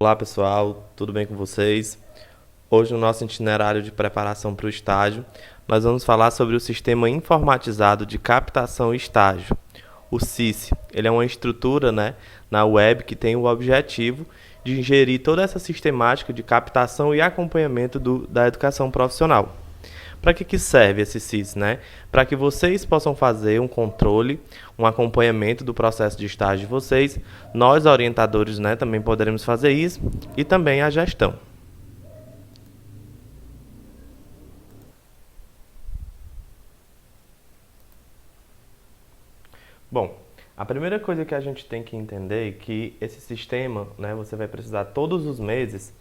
Olá pessoal, tudo bem com vocês? Hoje no nosso itinerário de preparação para o estágio, nós vamos falar sobre o Sistema Informatizado de Captação e Estágio, o SISI. Ele é uma estrutura, na web que tem o objetivo de ingerir toda essa sistemática de captação e acompanhamento da educação profissional. Para que serve esse SIS, Para que vocês possam fazer um controle, um acompanhamento do processo de estágio de vocês. Nós, orientadores, também poderemos fazer isso e também a gestão. Bom, a primeira coisa que a gente tem que entender é que esse sistema, você vai precisar todos os meses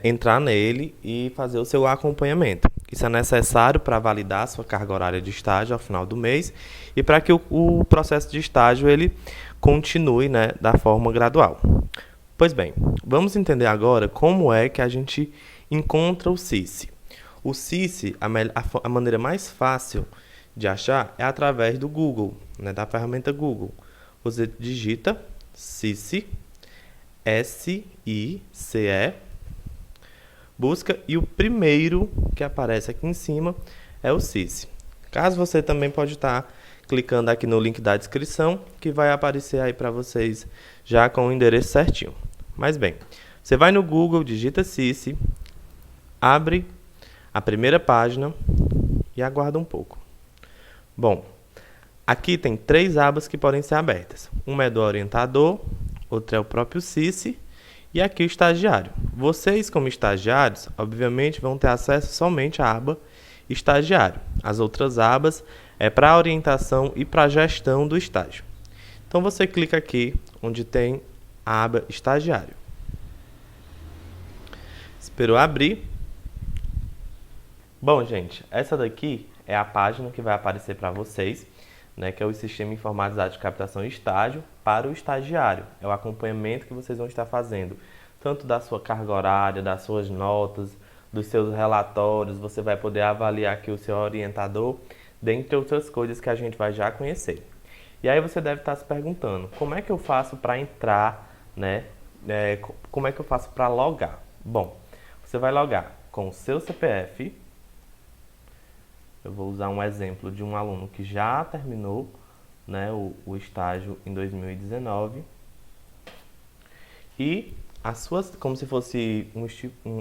entrar nele e fazer o seu acompanhamento. Isso é necessário para validar a sua carga horária de estágio ao final do mês e para que o processo de estágio ele continue da forma gradual. Pois bem, vamos entender agora como é que a gente encontra o SISI. O SISI, a maneira mais fácil de achar é através do Google, da ferramenta Google. Você digita SISI, S-I-C-E, busca e o primeiro que aparece aqui em cima é o SISI. Caso você também pode estar clicando aqui no link da descrição, que vai aparecer aí para vocês já com o endereço certinho. Mas bem, você vai no Google, digita SISI, abre a primeira página e aguarda um pouco. Bom, aqui tem 3 abas que podem ser abertas. Uma é do orientador, outra é o próprio SISI e aqui o estagiário. Vocês, como estagiários, obviamente vão ter acesso somente à aba estagiário. As outras abas é para a orientação e para a gestão do estágio. Então você clica aqui onde tem a aba estagiário. Esperou abrir. Bom, gente, essa daqui é a página que vai aparecer para vocês, que é o Sistema Informatizado de Captação e Estágio para o estagiário. É o acompanhamento que vocês vão estar fazendo, tanto da sua carga horária, das suas notas, dos seus relatórios. Você vai poder avaliar aqui o seu orientador, dentre outras coisas que a gente vai já conhecer. E aí você deve estar se perguntando, como é que eu faço para entrar, como é que eu faço para logar? Bom, você vai logar com o seu CPF. Eu vou usar um exemplo de um aluno que já terminou o estágio em 2019. E como se fosse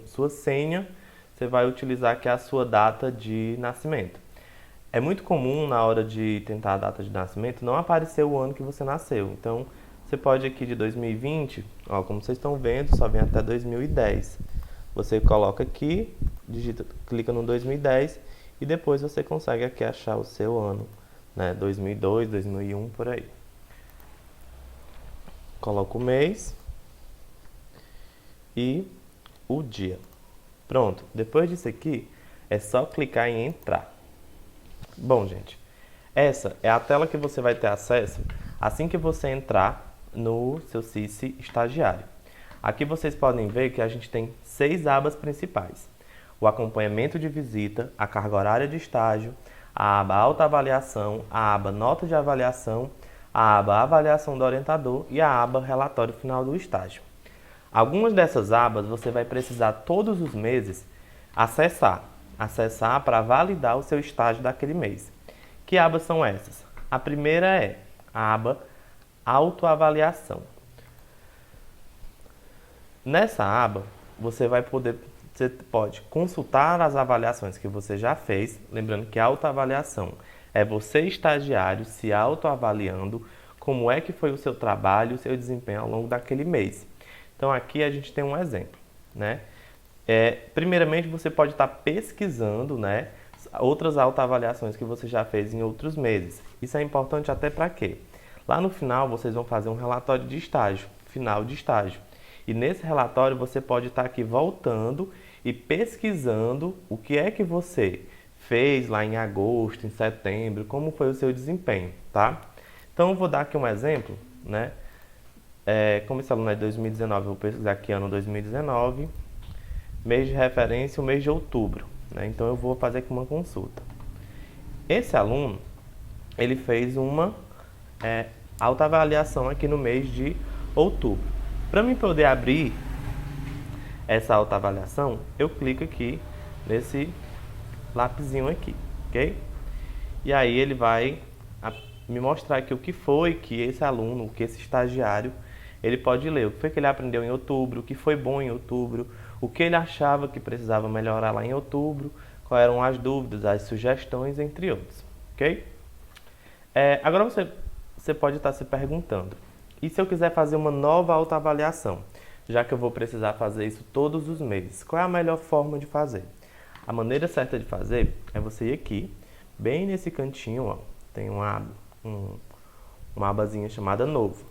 sua senha, você vai utilizar aqui a sua data de nascimento. É muito comum na hora de tentar a data de nascimento não aparecer o ano que você nasceu. Então, você pode aqui de 2020, como vocês estão vendo, só vem até 2010. Você coloca aqui, clica no 2010 e depois você consegue aqui achar o seu ano, 2002, 2001, por aí. Coloca o mês e o dia. Pronto, depois disso aqui é só clicar em entrar. Bom, gente, essa é a tela que você vai ter acesso assim que você entrar no seu SISI estagiário. Aqui vocês podem ver que a gente tem 6 abas principais. O acompanhamento de visita, a carga horária de estágio, a aba autoavaliação, a aba nota de avaliação, a aba avaliação do orientador e a aba relatório final do estágio. Algumas dessas abas você vai precisar todos os meses acessar para validar o seu estágio daquele mês. Que abas são essas? A primeira é a aba autoavaliação. Nessa aba, você pode consultar as avaliações que você já fez, lembrando que a autoavaliação é você, estagiário, se autoavaliando como é que foi o seu trabalho, o seu desempenho ao longo daquele mês. Então aqui a gente tem um exemplo, primeiramente você pode estar pesquisando, outras autoavaliações que você já fez em outros meses. Isso é importante até para quê? Lá no final vocês vão fazer um relatório de estágio, final de estágio. E nesse relatório você pode estar aqui voltando e pesquisando o que é que você fez lá em agosto, em setembro, como foi o seu desempenho, tá? Então eu vou dar aqui um exemplo, como esse aluno é de 2019, eu vou pesquisar aqui ano 2019, mês de referência, o mês de outubro, Então eu vou fazer aqui uma consulta. Esse aluno, ele fez uma autoavaliação aqui no mês de outubro. Para mim poder abrir essa autoavaliação, eu clico aqui nesse lapisinho aqui, ok? E aí ele vai me mostrar aqui o que foi que esse aluno, o que esse estagiário, ele pode ler. O que foi que ele aprendeu em outubro, o que foi bom em outubro, o que ele achava que precisava melhorar lá em outubro, quais eram as dúvidas, as sugestões, entre outros, ok? Agora você pode estar se perguntando, e se eu quiser fazer uma nova autoavaliação? Já que eu vou precisar fazer isso todos os meses, qual é a melhor forma de fazer? A maneira certa de fazer é você ir aqui, bem nesse cantinho, ó, tem uma abazinha chamada Novo.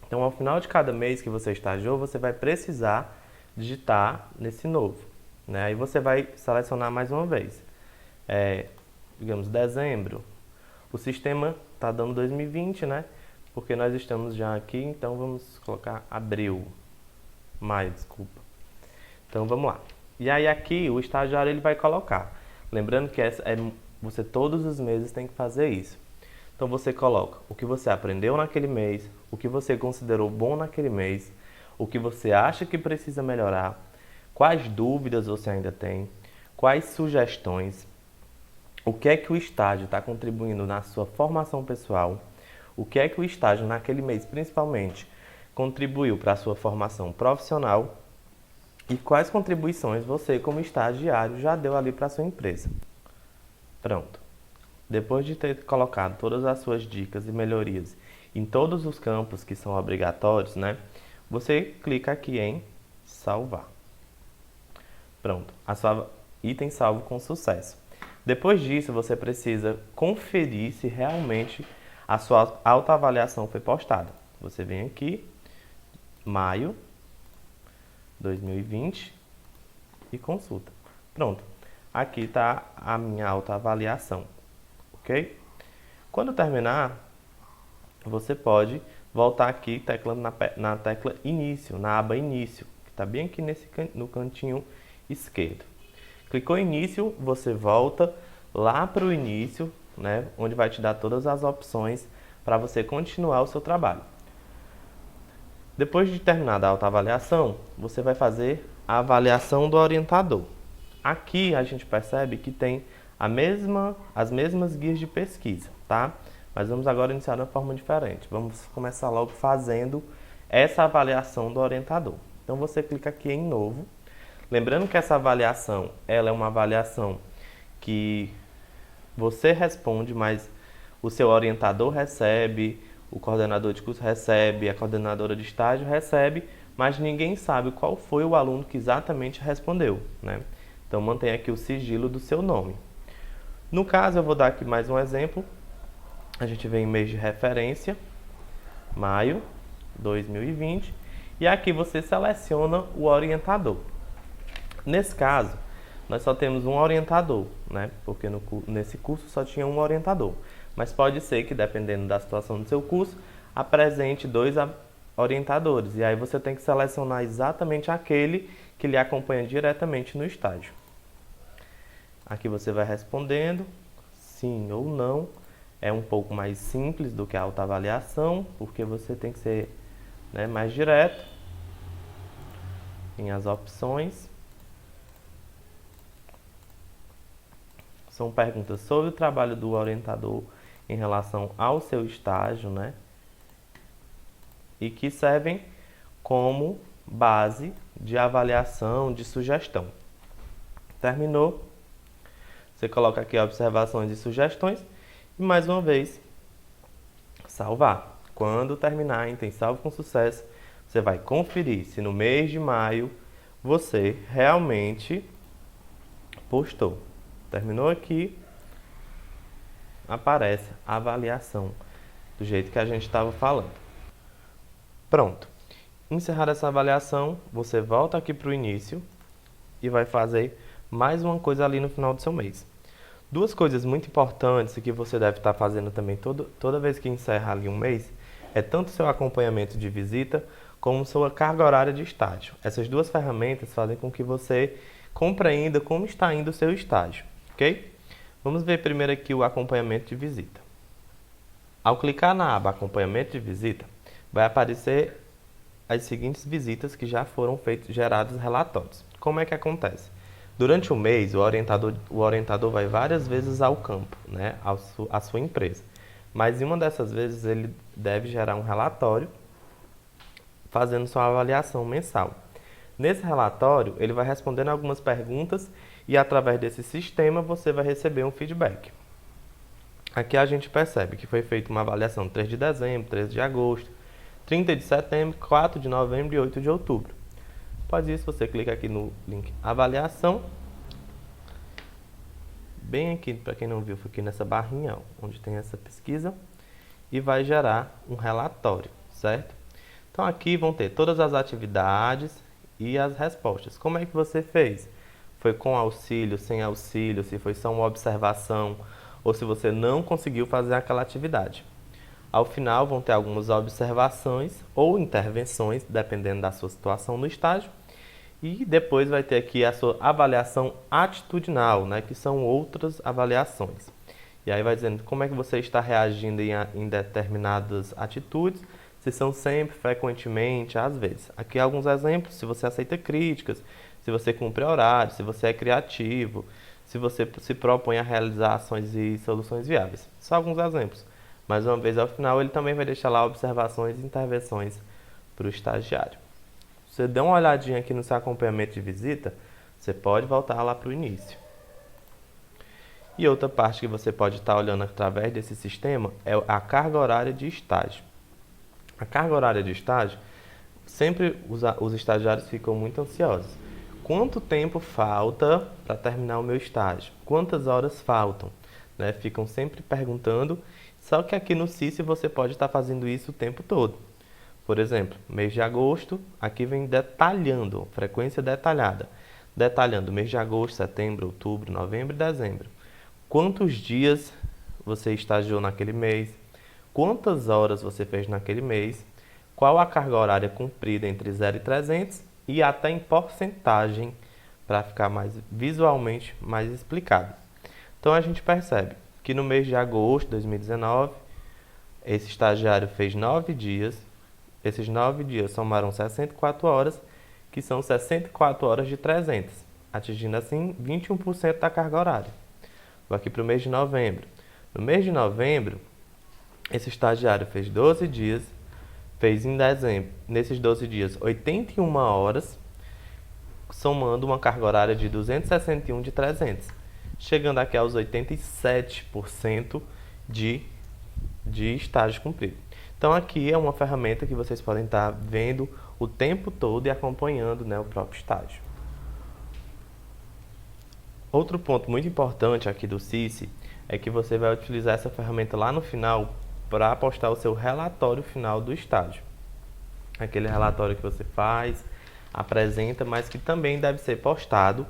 Então, ao final de cada mês que você estagiou, você vai precisar digitar nesse Novo, né? Aí você vai selecionar mais uma vez. Digamos, dezembro. O sistema está dando 2020, né? Porque nós estamos já aqui, então vamos colocar abril. Maio, desculpa. Então, vamos lá. E aí aqui, o estagiário ele vai colocar. Lembrando que você todos os meses tem que fazer isso. Então, você coloca o que você aprendeu naquele mês, o que você considerou bom naquele mês, o que você acha que precisa melhorar, quais dúvidas você ainda tem, quais sugestões, o que é que o estágio está contribuindo na sua formação pessoal, o que é que o estágio naquele mês, principalmente, contribuiu para a sua formação profissional e quais contribuições você, como estagiário, já deu ali para a sua empresa. Pronto. Depois de ter colocado todas as suas dicas e melhorias em todos os campos que são obrigatórios, né? Você clica aqui em salvar. Pronto. A sua item salvo com sucesso. Depois disso, você precisa conferir se realmente a sua autoavaliação foi postada. Você vem aqui, maio 2020 e consulta. Pronto. Aqui está a minha autoavaliação. Ok? Quando terminar, você pode voltar aqui teclando na tecla início, na aba início, que está bem aqui no cantinho esquerdo. Clicou em início, você volta lá para o início, né, onde vai te dar todas as opções para você continuar o seu trabalho. Depois de terminar a autoavaliação, você vai fazer a avaliação do orientador. Aqui a gente percebe que tem as mesmas guias de pesquisa, tá? Mas vamos agora iniciar de uma forma diferente. Vamos começar logo fazendo essa avaliação do orientador. Então você clica aqui em novo. Lembrando que essa avaliação, ela é uma avaliação que você responde, mas o seu orientador recebe, o coordenador de curso recebe, a coordenadora de estágio recebe, mas ninguém sabe qual foi o aluno que exatamente respondeu, né? Então mantenha aqui o sigilo do seu nome. No caso, eu vou dar aqui mais um exemplo. A gente vem em mês de referência, maio 2020, e aqui você seleciona o orientador. Nesse caso, nós só temos um orientador, né? Porque nesse curso só tinha um orientador. Mas pode ser que, dependendo da situação do seu curso, apresente 2 orientadores. E aí você tem que selecionar exatamente aquele que lhe acompanha diretamente no estágio. Aqui você vai respondendo sim ou não. É um pouco mais simples do que a autoavaliação, porque você tem que ser, né, mais direto em as opções. São perguntas sobre o trabalho do orientador em relação ao seu estágio, né? E que servem como base de avaliação, de sugestão. Terminou? Você coloca aqui observações e sugestões e mais uma vez salvar. Quando terminar, tem salvo com sucesso, você vai conferir se no mês de maio você realmente postou. Terminou aqui, aparece a avaliação do jeito que a gente estava falando. Pronto. Encerrada essa avaliação, você volta aqui para o início e vai fazer mais uma coisa ali no final do seu mês. 2 coisas muito importantes que você deve estar fazendo também toda vez que encerra ali um mês é tanto seu acompanhamento de visita como sua carga horária de estágio. Essas 2 ferramentas fazem com que você compreenda como está indo o seu estágio, ok? Vamos ver primeiro aqui o acompanhamento de visita. Ao clicar na aba acompanhamento de visita, vai aparecer as seguintes visitas que já foram gerados relatórios. Como é que acontece? Durante o mês, o orientador vai várias vezes ao campo, né, à sua empresa. Mas em uma dessas vezes ele deve gerar um relatório fazendo sua avaliação mensal. Nesse relatório, ele vai respondendo algumas perguntas e através desse sistema você vai receber um feedback. Aqui a gente percebe que foi feita uma avaliação 3 de dezembro, 13 de agosto, 30 de setembro, 4 de novembro e 8 de outubro. Após isso, você clica aqui no link avaliação. Bem aqui, para quem não viu, foi aqui nessa barrinha, ó, onde tem essa pesquisa. E vai gerar um relatório, certo? Então aqui vão ter todas as atividades e as respostas. Como é que você fez? Foi com auxílio, sem auxílio, se foi só uma observação ou se você não conseguiu fazer aquela atividade. Ao final vão ter algumas observações ou intervenções, dependendo da sua situação no estágio. E depois vai ter aqui a sua avaliação atitudinal, né, que são outras avaliações. E aí vai dizendo como é que você está reagindo em determinadas atitudes, se são sempre, frequentemente, às vezes. Aqui alguns exemplos, se você aceita críticas, se você cumpre horário, se você é criativo, se você se propõe a realizar ações e soluções viáveis. Só alguns exemplos. Mais uma vez, ao final, ele também vai deixar lá observações e intervenções para o estagiário. Se você der uma olhadinha aqui no seu acompanhamento de visita, você pode voltar lá para o início. E outra parte que você pode estar olhando através desse sistema é a carga horária de estágio. A carga horária de estágio, sempre os estagiários ficam muito ansiosos. Quanto tempo falta para terminar o meu estágio? Quantas horas faltam? Né? Ficam sempre perguntando, só que aqui no CICE você pode estar fazendo isso o tempo todo. Por exemplo, mês de agosto, aqui vem detalhando, frequência detalhada. Detalhando mês de agosto, setembro, outubro, novembro e dezembro. Quantos dias você estagiou naquele mês? Quantas horas você fez naquele mês? Qual a carga horária cumprida entre 0 e 300? E até em porcentagem, para ficar mais visualmente mais explicado. Então a gente percebe que no mês de agosto de 2019, esse estagiário fez 9 dias. Esses 9 dias somaram 64 horas, que são 64 horas de 300, atingindo assim 21% da carga horária. Vou aqui para o mês de novembro. No mês de novembro, esse estagiário fez 12 dias, fez em dezembro, nesses 12 dias, 81 horas, somando uma carga horária de 261 de 300, chegando aqui aos 87% de estágio cumprido. Então aqui é uma ferramenta que vocês podem estar vendo o tempo todo e acompanhando, né, o próprio estágio. Outro ponto muito importante aqui do CICE é que você vai utilizar essa ferramenta lá no final para postar o seu relatório final do estágio. Aquele relatório que você faz, apresenta, mas que também deve ser postado.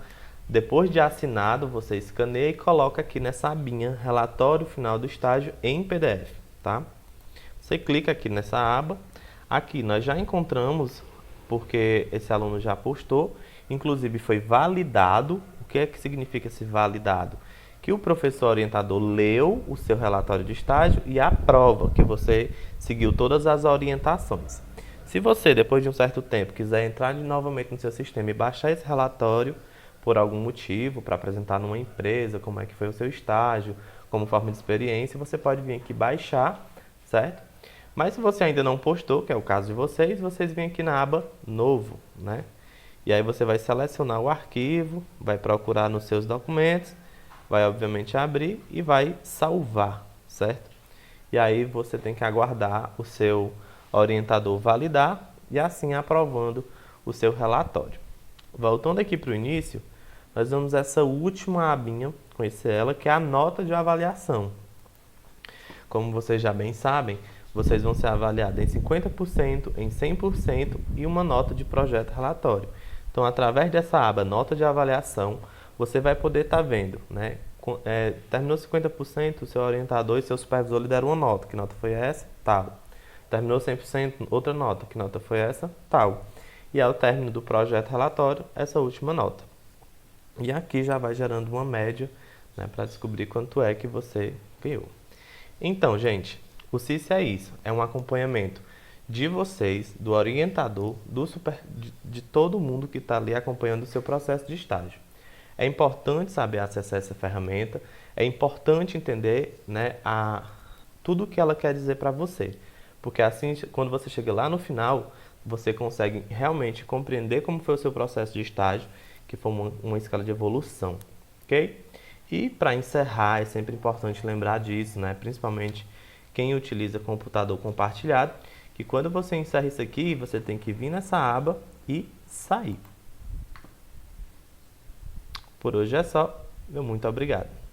Depois de assinado, você escaneia e coloca aqui nessa abinha relatório final do estágio em PDF, tá? Você clica aqui nessa aba. Aqui nós já encontramos, porque esse aluno já postou, inclusive foi validado. O que é que significa esse validado? Que o professor orientador leu o seu relatório de estágio e aprova que você seguiu todas as orientações. Se você, depois de um certo tempo, quiser entrar novamente no seu sistema e baixar esse relatório por algum motivo, para apresentar numa empresa, como é que foi o seu estágio, como forma de experiência, você pode vir aqui baixar, certo? Mas se você ainda não postou, que é o caso de vocês vêm aqui na aba Novo, né? E aí você vai selecionar o arquivo, vai procurar nos seus documentos, vai obviamente abrir e vai salvar, certo? E aí você tem que aguardar o seu orientador validar e assim aprovando o seu relatório. Voltando aqui para o início, nós vamos essa última abinha, conhecer ela, que é a nota de avaliação. Como vocês já bem sabem, vocês vão ser avaliados em 50%, em 100% e uma nota de projeto relatório. Então, através dessa aba nota de avaliação, você vai poder estar vendo, né? Terminou 50%, o seu orientador e seu supervisor lhe deram uma nota. Que nota foi essa? Tal. Terminou 100%, outra nota. Que nota foi essa? Tal. E ao término do projeto relatório, essa última nota. E aqui já vai gerando uma média, né, para descobrir quanto é que você ganhou. Então, gente, o CICE é isso. É um acompanhamento de vocês, do orientador, de todo mundo que está ali acompanhando o seu processo de estágio. É importante saber acessar essa ferramenta, é importante entender, né, tudo o que ela quer dizer para você. Porque assim, quando você chega lá no final, você consegue realmente compreender como foi o seu processo de estágio, que foi uma escala de evolução, ok? E para encerrar, é sempre importante lembrar disso, né? Principalmente quem utiliza computador compartilhado, que quando você encerra isso aqui, você tem que vir nessa aba e sair. Por hoje é só. Meu muito obrigado.